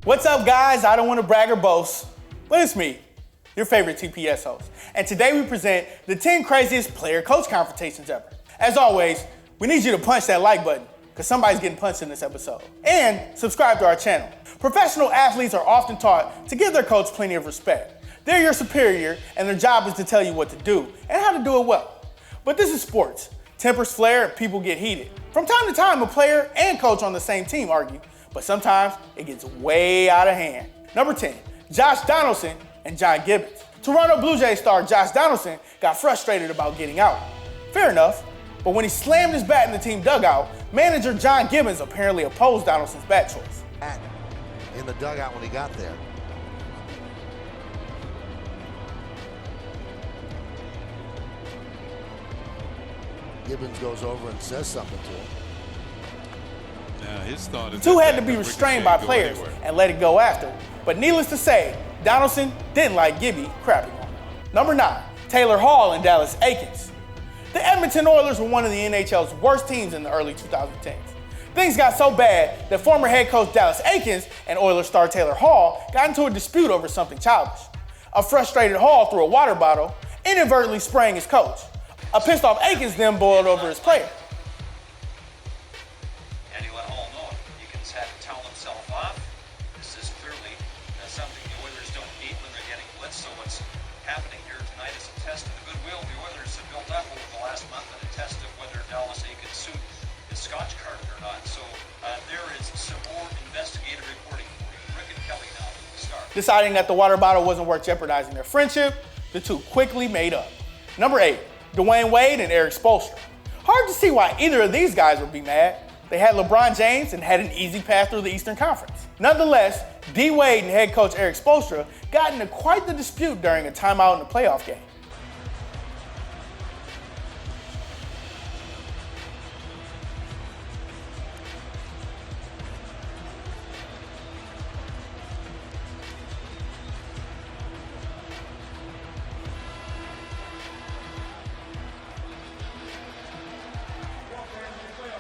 What's up, guys? I don't want to brag or boast, but it's me, your favorite TPS host. And today we present the 10 craziest player-coach confrontations ever. As always, we need you to punch that like button, because somebody's getting punched in this episode. And subscribe to our channel. Professional athletes are often taught to give their coach plenty of respect. They're your superior, and their job is to tell you what to do and how to do it well. But this is sports. Tempers flare and people get heated. From time to time, a player and coach on the same team argue, but sometimes it gets way out of hand. Number 10, Josh Donaldson and John Gibbons. Toronto Blue Jays star Josh Donaldson got frustrated about getting out. Fair enough, but when he slammed his bat in the team dugout, manager John Gibbons apparently opposed Donaldson's bat choice. In the dugout when he got there. Gibbons goes over and says something to him. Yeah, his thought is Two had to be restrained by players and let it go after. But needless to say, Donaldson didn't like Gibby crapping on him. Number 9, Taylor Hall and Dallas Eakins. The Edmonton Oilers were one of the NHL's worst teams in the early 2010s. Things got so bad that former head coach Dallas Eakins and Oilers star Taylor Hall got into a dispute over something childish. A frustrated Hall threw a water bottle, inadvertently spraying his coach. A pissed off Eakins then boiled over his player. And he let Hall know he can towel himself off. This is clearly something the Oilers don't need when they're getting blitzed. So what's happening here tonight is a test of the goodwill the Oilers have built up over the last month and a test of whether Dallas Eakins' suit is Scotch carded or not. So there is some more investigative reporting for you. Rick and Kelly now start. Deciding that the water bottle wasn't worth jeopardizing their friendship, the two quickly made up. Number 8, Dwyane Wade and Erik Spoelstra. Hard to see why either of these guys would be mad. They had LeBron James and had an easy path through the Eastern Conference. Nonetheless, D. Wade and head coach Erik Spoelstra got into quite the dispute during a timeout in the playoff game.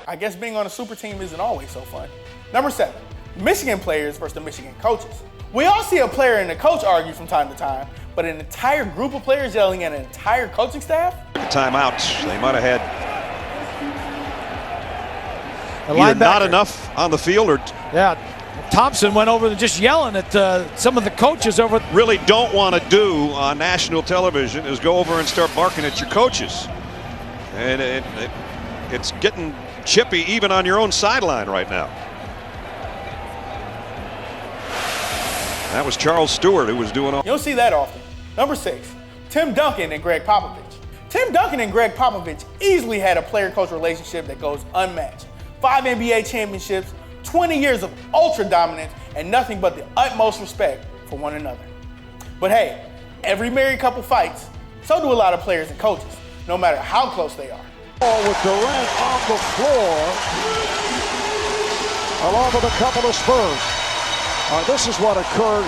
I guess being on a super team isn't always so fun. Number 7, Michigan players versus the Michigan coaches. We all see a player and a coach argue from time to time, but an entire group of players yelling at an entire coaching staff? Timeouts. They might have had either not enough on the field or Thompson went over just yelling at some of the coaches over. really don't want to do on national television is go over and start barking at your coaches. And it's getting chippy even on your own sideline right now. That was Charles Stewart who was doing all. You don't see that often. Number 6, Tim Duncan and Gregg Popovich. Tim Duncan and Gregg Popovich easily had a player-coach relationship that goes unmatched. 5 NBA championships, 20 years of ultra dominance, and nothing but the utmost respect for one another. But hey, every married couple fights, so do a lot of players and coaches, no matter how close they are. With Durant on the floor, along with a couple of Spurs. This is what occurred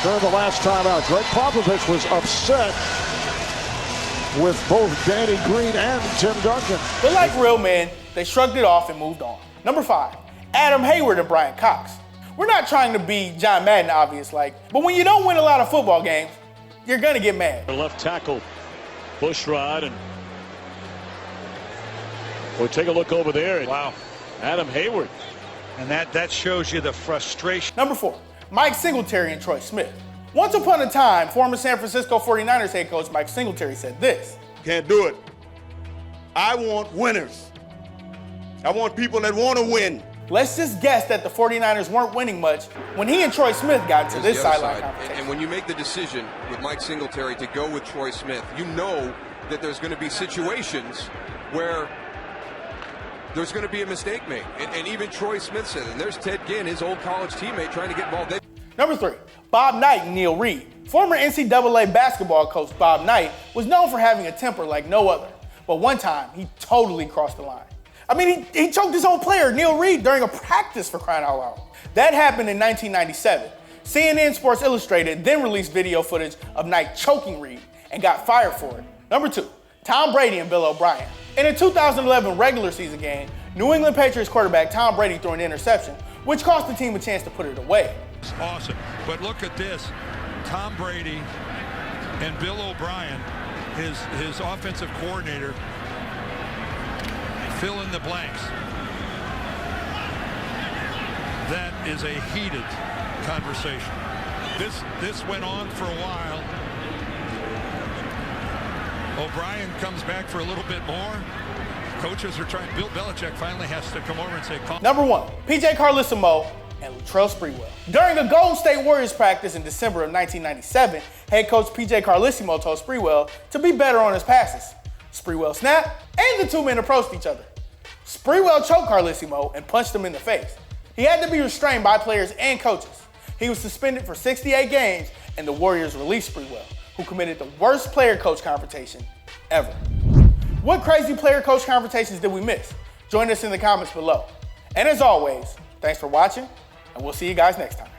during the last time out. Gregg Popovich was upset with both Danny Green and Tim Duncan. But like real men, they shrugged it off and moved on. Number 5, Adam Hayward and Bryan Cox. We're not trying to be John Madden obvious but when you don't win a lot of football games, you're gonna get mad. Left tackle, Bushrod, and we'll take a look over there. Wow, Adam Hayward. And that shows you the frustration. Number 4, Mike Singletary and Troy Smith. Once upon a time, former San Francisco 49ers head coach Mike Singletary said this. Can't do it. I want winners. I want people that want to win. Let's just guess that the 49ers weren't winning much when he and Troy Smith got into this sideline conversation. And when you make the decision with Mike Singletary to go with Troy Smith, you know that there's going to be situations where there's going to be a mistake made. And even Troy Smith said, and there's Ted Ginn, his old college teammate, trying to get involved. Number 3, Bob Knight and Neil Reed. Former NCAA basketball coach Bob Knight was known for having a temper like no other. But one time, he totally crossed the line. I mean, he choked his own player, Neil Reed, during a practice, for crying out loud. That happened in 1997. CNN Sports Illustrated then released video footage of Knight choking Reed and got fired for it. Number 2, Tom Brady and Bill O'Brien. In a 2011 regular season game, New England Patriots quarterback Tom Brady threw an interception, which cost the team a chance to put it away. It's awesome. But look at this. Tom Brady and Bill O'Brien, his offensive coordinator, fill in the blanks. That is a heated conversation. This went on for a while. O'Brien comes back for a little bit more. Coaches are trying. Bill Belichick finally has to come over and say, Number 1, P.J. Carlesimo and Latrell Sprewell. During a Golden State Warriors practice in December of 1997, head coach P.J. Carlesimo told Sprewell to be better on his passes. Sprewell snapped, and the two men approached each other. Sprewell choked Carlesimo and punched him in the face. He had to be restrained by players and coaches. He was suspended for 68 games, and the Warriors released Sprewell, who committed the worst player-coach confrontation ever. What crazy player-coach confrontations did we miss? Join us in the comments below. And as always, thanks for watching, and we'll see you guys next time.